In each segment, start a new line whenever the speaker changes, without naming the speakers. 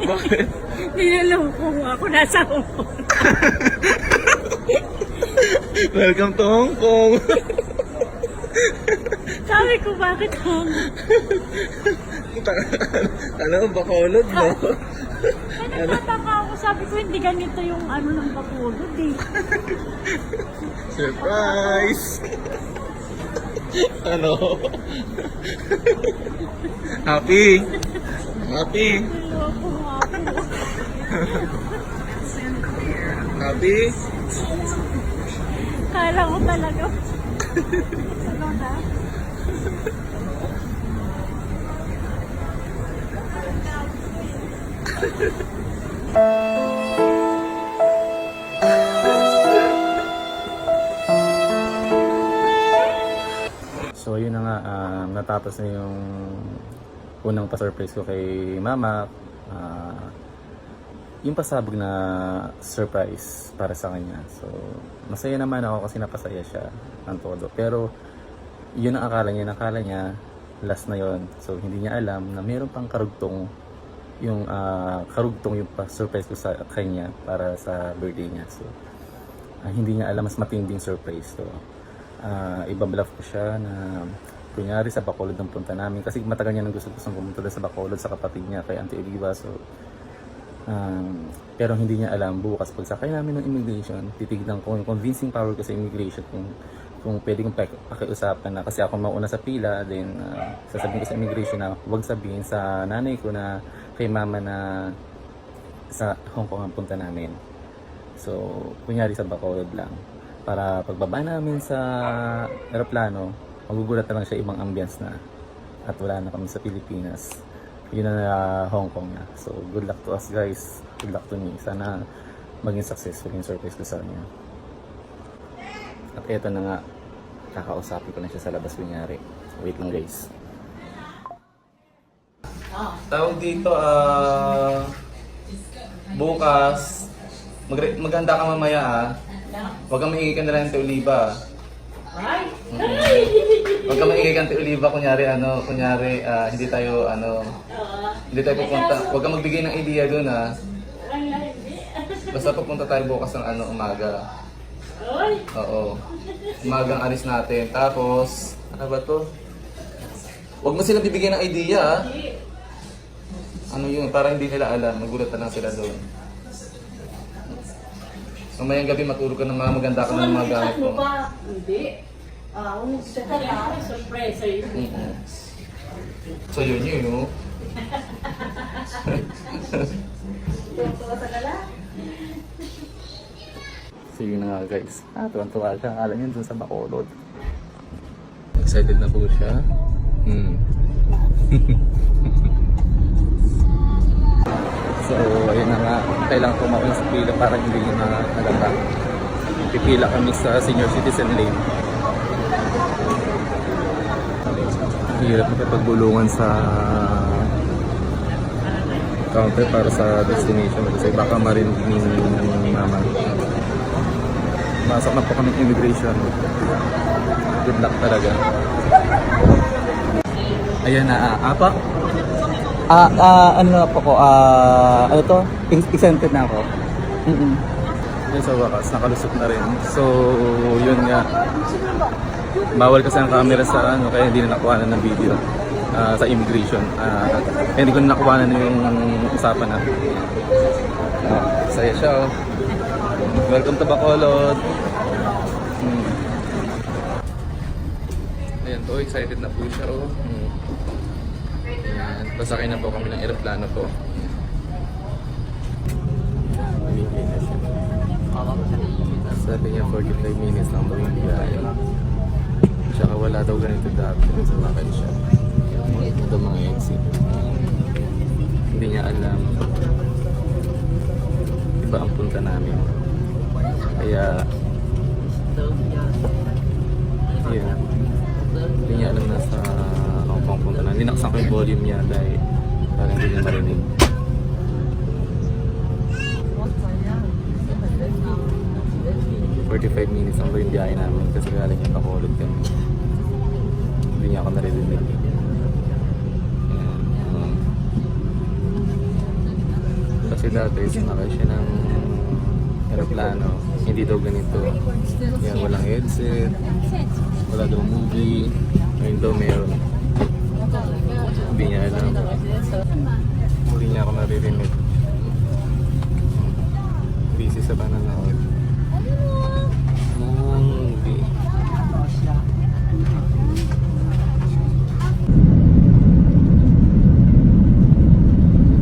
Bakit?
Niloloko mo ako, nasa Hong Kong.
Welcome to Hong Kong.
Sabi ko, bakit Hong
Ano, Bacolod, no?
Ay, nagtataka ako. Sabi ko, hindi ganito yung ano ng Bacolod eh.
Surprise! Ano? Happy? Happy?
Niloloko mo ako.
Happy?
Kala ko talaga. Ano na?
So yun na nga, natapos na yung unang pa-surprise ko kay mama. Yung pasabog na surprise para sa kanya. So masaya naman ako kasi napasaya siya ng todo. Pero yun ang akala niya last na yon. So hindi niya alam na mayroon pang karugtong yung pa-surprise ko sa kanya para sa birthday niya. So hindi niya alam, mas matinding surprise. So ibabluff ko siya na kunyari sa Bacolod ang punta namin kasi matagal niya nang gusto pumunta sa Bacolod sa kapatid niya kay Auntie Oliva. So pero hindi niya alam, bukas pag sakay namin ng immigration, titignan ko yung convincing power ko sa immigration kung pwede kong pakiusapan na kasi ako mauna sa pila. Then sasabihin ko sa immigration na huwag sabihin sa nanay ko na kay mama na sa Hong Kong ang punta namin. So kunyari sa Bacolod lang, para pagbaba namin sa aeroplano, magugulat na lang siya, ibang ambience na at wala na kami sa Pilipinas. Yun na Hong Kong na. So good luck to us guys, good luck to me. Sana maging successful yung surprise ko sa kanya. At eto na nga, kakausapin ko na siya sa labas kunyari. Wait lang guys. Tawag dito, bukas maganda ka mamaya. Huwag kang maingay ka na lang Auntie Oliva. Huwag kang maingay ka Auntie Oliva, kunyari hindi tayo pupunta. Huwag kang magbigay ng idea doon Basta pupunta tayo bukas ng umaga. Oo. Umagang alis natin. Tapos, ano ba to? Huwag mo sila bibigyan ng idea Ano yun, para hindi nila alam. Magulat na lang sila doon. Mamayang gabi matulog ka ng mga maganda ka ng mga gamit mo.
Hindi. Surprise yun.
So yun, no? So yun na nga guys. Tuwan-tuwa siya. Alam yun dun sa Bacolod. Excited na po siya. So ayun na nga. Kailangan ko mauna sa pila para hindi yun na nalata. Pipila kami sa senior citizen lane. Hirap makipagbulungan sa counter para sa destination kasi baka marinig ni mama. Masok na po kami immigration. Good luck talaga. Ayan na, apa? Ano na po ko, ano to? Exempted na ako. Yun sa wakas, nakalusot na rin. So, yun nga. Bawal kasi ang camera sa kaya hindi na nakuha ng video sa immigration. Kaya hindi ko na nakuha na yung usapan na. Saya siya, oh. Welcome to Bacolod. Ayan to, excited na po siya, oh. Ayan, pasakay na po kami ng aeroplano po. Sabi niya 45 minutes lang daw yung biyahe. Tsaka wala daw ganito dati. Sumakay siya. Ito mga exit. Hindi niya alam. Iba ang punta namin. Kaya yeah. Hindi niya alam na sa Hong Kong punta na. Linaksan ko yung volume niya dahil parang hindi niya marinig. $45 minutes ang yung biyahe namin kasi galing yung Bacolod kami. Hindi niya ako naririnig.
Kasi dati sumakay siya ng aeroplano, hindi daw ganito. Yan, walang headset, wala daw movie, ngayon daw meron. Hindi niya alam. Hindi niya ako naririnig. Busy sa pananood. Movie.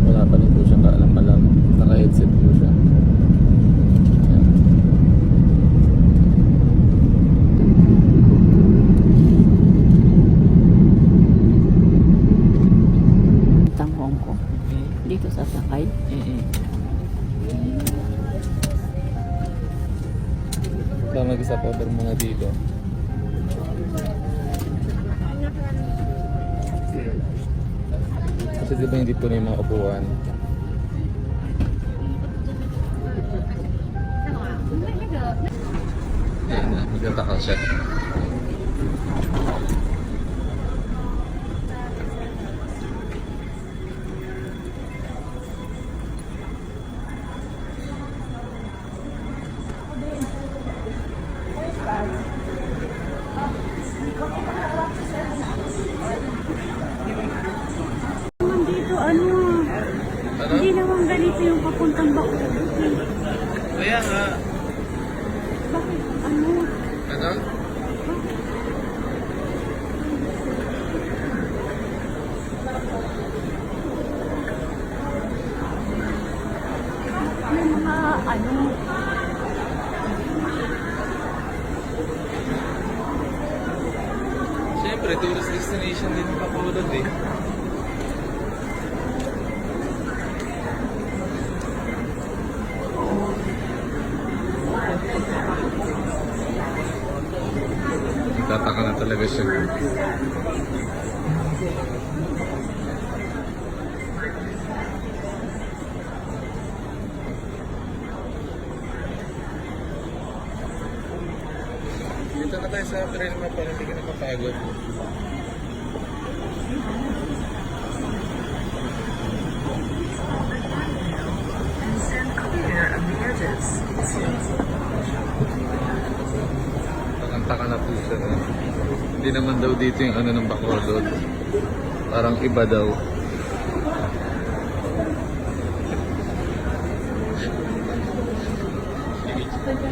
Wala pa rin po siyang kaalam-alam. Naka-headset po siya. Ayan.
Tang Hong Kong. Dito sa Sakay.
Ito mag-isa pa pero mga dito. Kasi di ba hindi po na yung mga upuan? Ayan na, magtataka siya.
Naman dito, hindi naman ganito yung papuntang Bacolod.
Kaya nga.
Bakit,
Ano?
may mga,
Siyempre, tourist destination din ang Bacolod eh. Tataka na talaga siya. Dito na tayo sa trail map para hindi ka napapagod. Takang-taka na po siya. Hindi naman daw dito yung ano ng Bacolod. Parang iba daw.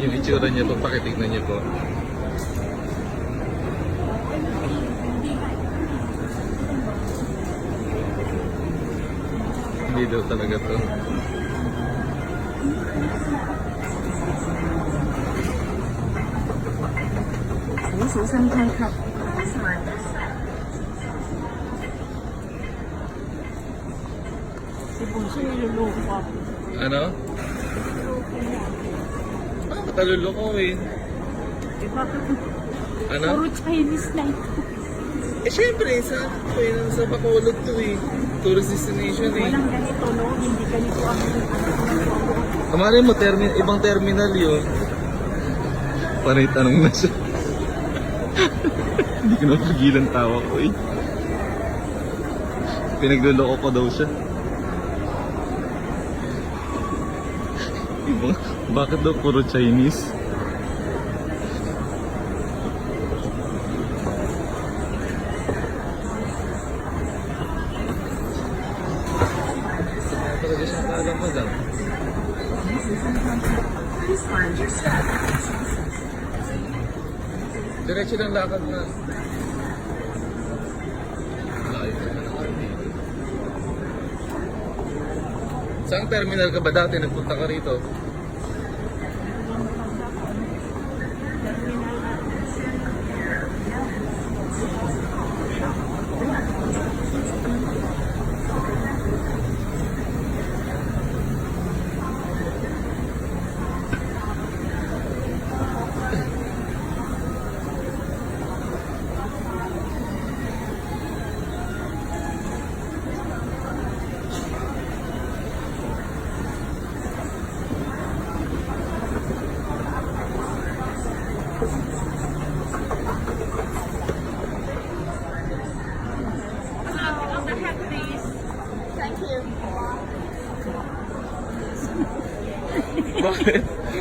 Yung itsura niya po, pakitignan niyo po. Hindi daw talaga to.
si Bunso niluloko ako.
Ano? Mataluloko eh.
Diba?
Ano?
Puro Chinese na ito.
Eh syempre, sa Bacolod to eh. Tourist destination eh.
Walang ganito, no? Hindi ganito ang
Kamari mo, ibang terminal yun. Panay tanong na siya. Hindi ko na pigilan tawa ko eh. Pinagluloko ko daw siya. Bakit daw puro Chinese? Talaga siyang kaalam mo daw. Diretso ng lakad na. Layo na naman dito. Saan terminal ka ba dati? Nagpunta ka rito?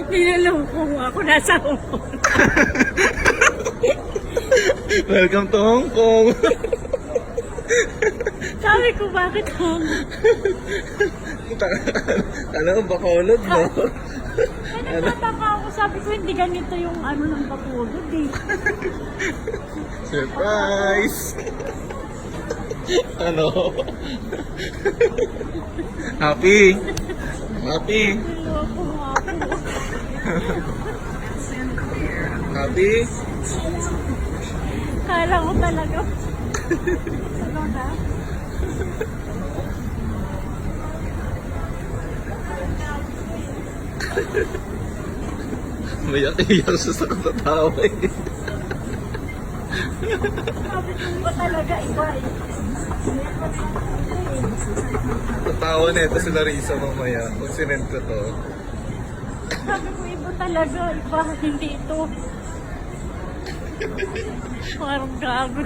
Nilaloko mo ako, nasa Hong Kong.
Welcome to Hong Kong.
Sabi ko, bakit Hong Kong?
Kala ko Bacolod, no?
Ay, nagtataka ako, sabi ko, hindi ganito yung ano ng Bacolod eh.
Surprise! Ano? Happy? Happy?
Niloko mo ako.
Happy?
Kala ko talaga. Ano na?
Mayak-iyak siya sa katatawa eh.
Sabi ko ba talaga iba eh.
Tatawa na ito si Larissa mamaya. Kung sinend ko to.
Sabi ko iba talaga, iba, hindi ito. Parang gago.